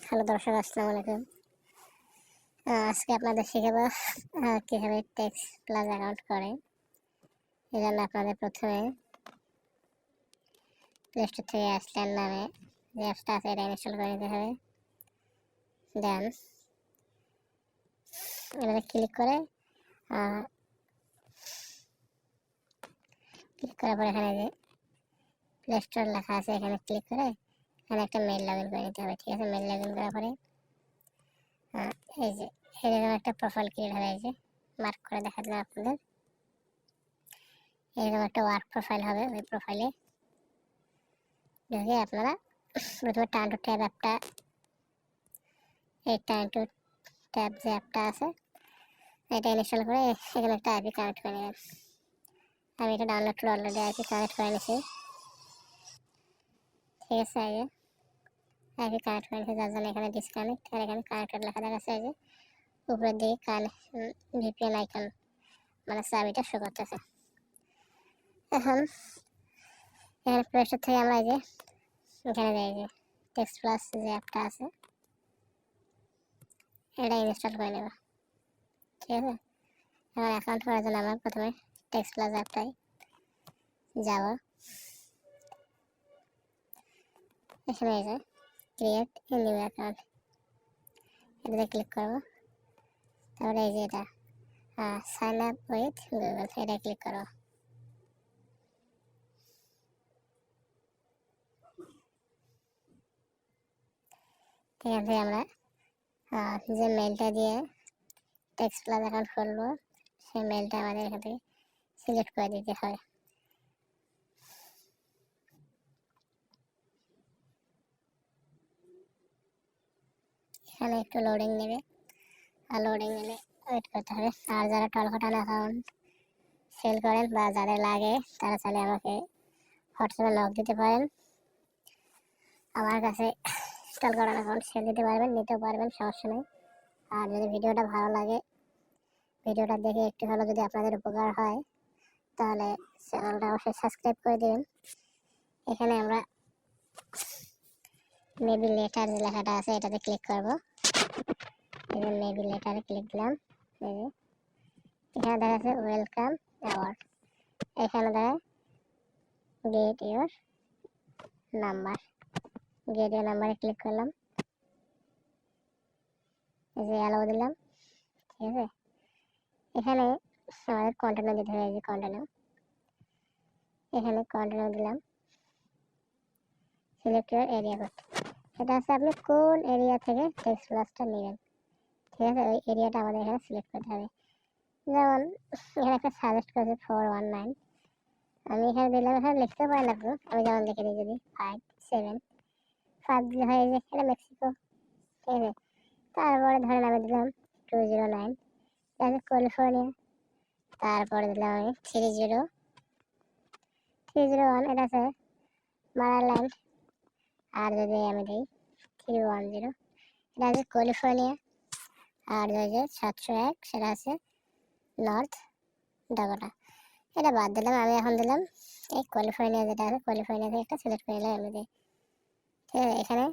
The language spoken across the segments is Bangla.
হ্যালো দর্শক, আসসালামু আলাইকুম। আজকে আপনাদের শেখাবো কীভাবে টেক্স প্লাস অ্যাকাউন্ট করে। এই জন্য আপনাদের প্রথমে প্লে স্টোর থেকে অ্যাপসটার নামে যে অ্যাপসটা আছে এটা ইনস্টল করে নিতে হবে। দেন এটাতে ক্লিক করার পর এখানে যে প্লে স্টোর লেখা আছে এখানে ক্লিক করে এখানে একটা মেইল লগ ইন করে নিতে হবে। ঠিক আছে, মেইল লগ ইন করার পরে এই যে এরকম একটা প্রোফাইল ক্রিয়েট হবে। এই যে মার্ক করে দেখা দিলাম আপনাদের, এরকম একটা ওয়ার্ক প্রোফাইল হবে। ওই প্রোফাইলে ঢুকে আপনারা প্রথমে টার্ন টু ট্যাব অ্যাপটা, এই টার্ন টু ট্যাব যে অ্যাপটা আছে এটা ইনস্টল করে এখানে একটা আইপি কানেক্ট করে নেবেন। আমি এটা ডাউনলোড করে অলরেডি আইপি কানেক্ট করে নিয়েছি। ঠিক আছে, এই যে আইপি কানেক্ট করে নিয়েছি, যার জন্য এখানে ডিসকানেক্ট আর এখানে কানেক্টেড লেখা দেখাচ্ছে। এই যে উপরের দিকে ভিপিএন আইকন মানে চাবিটা শো করতেছে। এখন এখানে প্লে স্টোর থেকে আমরা এই যে এখানে যাই, যে টেক্সট প্লাস যে অ্যাপটা আছে এটা ইনস্টল করে নেব। ঠিক আছে, আমার অ্যাকাউন্ট করার জন্য আমরা প্রথমে টেক্সট প্লাস অ্যাপটাই যাব। এখানে এই যে ক্রিয়েট এ নিউ অ্যাকাউন্ট এটাতে ক্লিক করবো। তারপরে এই যে এটা সাইন আপ উইথ গুগল এটা ক্লিক করবো। এখান থেকে আমরা যে মেলটা দিয়ে টেক্সট প্লাস অ্যাকাউন্ট খুলবো সেই মেলটা আমাদের এখান থেকে সিলেক্ট করে দিতে হয়। এখানে একটু লোডিং নেবে, আর লোডিং নিলে ওয়েট করতে হবে। আর যারা টলকাটান অ্যাকাউন্ট সেল করেন বা যাদের লাগে তারা চাইলে আমাকে হোয়াটসঅ্যাপে নক দিতে পারেন। আমার কাছে টলকাটান অ্যাকাউন্ট সেল দিতে পারবেন, নিতেও পারবেন, সমস্যা নেই। আর যদি ভিডিওটা ভালো লাগে, ভিডিওটা দেখে একটু হলেও যদি আপনাদের উপকার হয় তাহলে চ্যানেলটা অবশ্যই সাবস্ক্রাইব করে দেবেন। এখানে আমরা মেবি লেটার যে লেখাটা আছে এটাতে ক্লিক করব। এই যে মেবি লেটারে ক্লিক দিলাম। এই যে এখানে দেখা যাচ্ছে ওয়েলকাম অ্যাওয়ার্ড, এখানে দেখা get your number, get your নাম্বারে ক্লিক করলাম। এই যে অ্যালাউ দিলাম। ঠিক আছে, এখানে আমাদের কন্টিনিউ দিতে হবে। এই যে কন্টিনিউ, এখানে কন্টিনিউ দিলাম। সিলেক্ট ইউর এরিয়া কোড, এটা হচ্ছে আপনি কোন এরিয়া থেকে টেক্সট প্লাসটা নেবেন। ঠিক আছে, ওই এরিয়াটা আমাদের এখানে সিলেক্ট করতে হবে। যেমন এখানে একটা সাজেস্ট করেছে 419, আমি এখানে দিলাম। এখানে লিখতে পারেন আপনি, আমি যেমন লিখে দিই যদি 575 দিলে হয় যে এটা মেক্সিকো। ঠিক আছে, তারপরে ধরেন আমি দিলাম 209, এটা হচ্ছে ক্যালিফোর্নিয়া। তারপরে দিলাম আমি 301, এটা আছে মারাল্যান্ড। আর যদি আমি দিই 310, এটা আছে ক্যালিফোর্নিয়া। আর যে 701 সেটা আছে নর্থ ডাকোটা। এটা বাদ দিলাম, আমি এখন দিলাম এই ক্যালিফোর্নিয়া যেটা আছে, ক্যালিফোর্নিয়া থেকে একটা সিলেক্ট করে নিলাম এমনিতে। ঠিক আছে, এখানে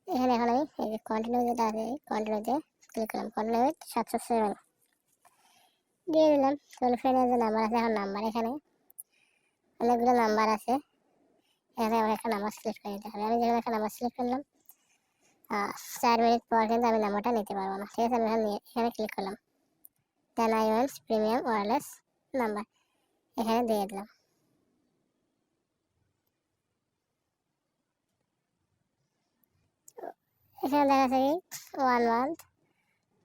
এখন আমি এই যে কন্টিনিউ যেটা আছে কন্টিনিউতে ক্লিক করলাম। কন্টিনিউ উইথ 707 দিয়ে দিলাম। ক্যালিফোর্নিয়ার যে নাম্বার আছে, এখন নাম্বার এখানে অনেকগুলো নাম্বার আছে, এখানে আমার একটা নাম্বার সিলেক্ট করে নিতে হবে। আমি যেখানে একটা নাম্বার সিলেক্ট করলাম 4 মিনিট পর কিন্তু আমি নাম্বারটা নিতে পারবো না। ঠিক আছে, আমি এখানে ক্লিক করলাম। Then I want premium wireless number এখানে দিয়ে দিলাম। এখানে দেখা যাচ্ছে কি 1 মান্থ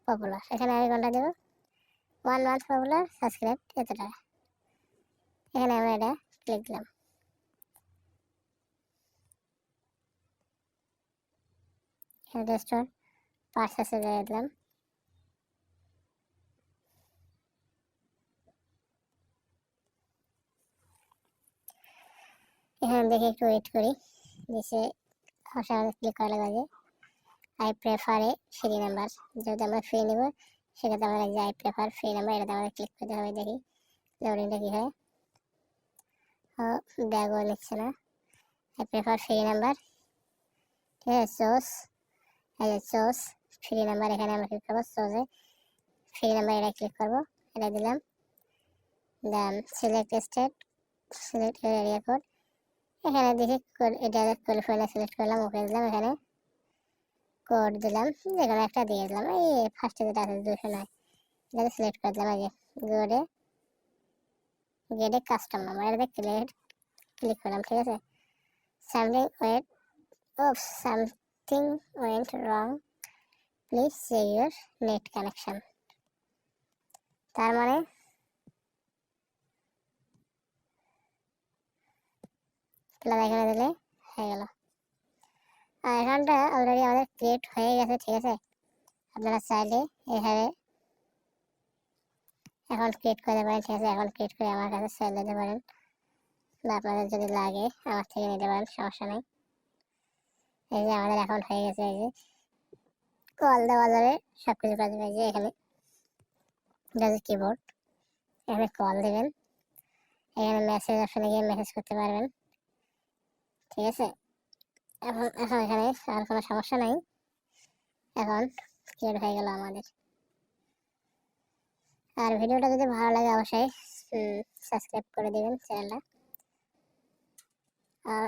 পপুলার, এখানে আমি কোনটা দেবো 1 মান্থ পপুলার সাবস্ক্রাইব এত টাকা। এখানে আমরা এটা ক্লিক দিলাম। এখানে রেস্টোর পারচেসে দিয়ে দিলাম। এখানে দেখে একটু ওয়েট করি, নিচে অপশন ক্লিক করা লাগে I prefer A free number, যেহেতু আমরা ফ্রি নেব সেক্ষেত্রে আমরা যে আই প্রেফার ফ্রি নাম্বার এটাতে আমাদের ক্লিক করতে হবে। দেখি লোডিংটা কী হয়। ব্যাগও লিখছে না, আই প্রেফার ফ্রি নাম্বার ঠিক আছে। সোর্স, এই যে সোর্স ফ্রি নাম্বার, এখানে আমরা ক্লিক করবো। সোর্সে ফ্রি নাম্বার এটা ক্লিক করবো, এটা দিলাম। Then select state, select area code, এখানে দেখি এটা ক্যালিফোর্নিয়া সিলেক্ট করলাম, ওকে দিলাম। এখানে কোড দিলাম, যে কোনো একটা দিয়ে দিলাম। এই ফার্স্টে যেটা আছে 209, এটাকে সিলেক্ট করে দিলাম। এই যে গেটে কাস্টম নাম্বার, এটাতে ক্লিক করলাম। ঠিক আছে। Something went wrong, please check your net connection. তার মানে এখানে দিলে হয়ে গেল। আর অ্যাকাউন্টটা অলরেডি আমাদের ক্রিয়েট হয়ে গেছে। ঠিক আছে। আপনারা চাইলে এভাবে অ্যাকাউন্ট ক্রিয়েট করতে পারেন। ঠিক আছে। অ্যাকাউন্ট ক্রিয়েট করে আমার কাছে সেল দিতে পারেন, বা আপনাদের যদি লাগে আমার থেকে নিতে পারেন, সমস্যা নেই। এই যে আমাদের অ্যাকাউন্ট হয়ে গেছে। এই যে কল দেওয়া যাবে, সব কিছু করা যাবে। এই যে এখানে কিবোর্ড, এখানে কল দেবেন, এখানে মেসেজ অপশনে গিয়ে মেসেজ করতে পারবেন। ঠিক আছে। এখন এখানে আর কোনো সমস্যা নাই, অ্যাকাউন্ট ক্রিয়েট হয়ে গেল আমাদের। আর ভিডিওটা যদি ভালো লাগে অবশ্যই সাবস্ক্রাইব করে দিবেন চ্যানেলটা। আর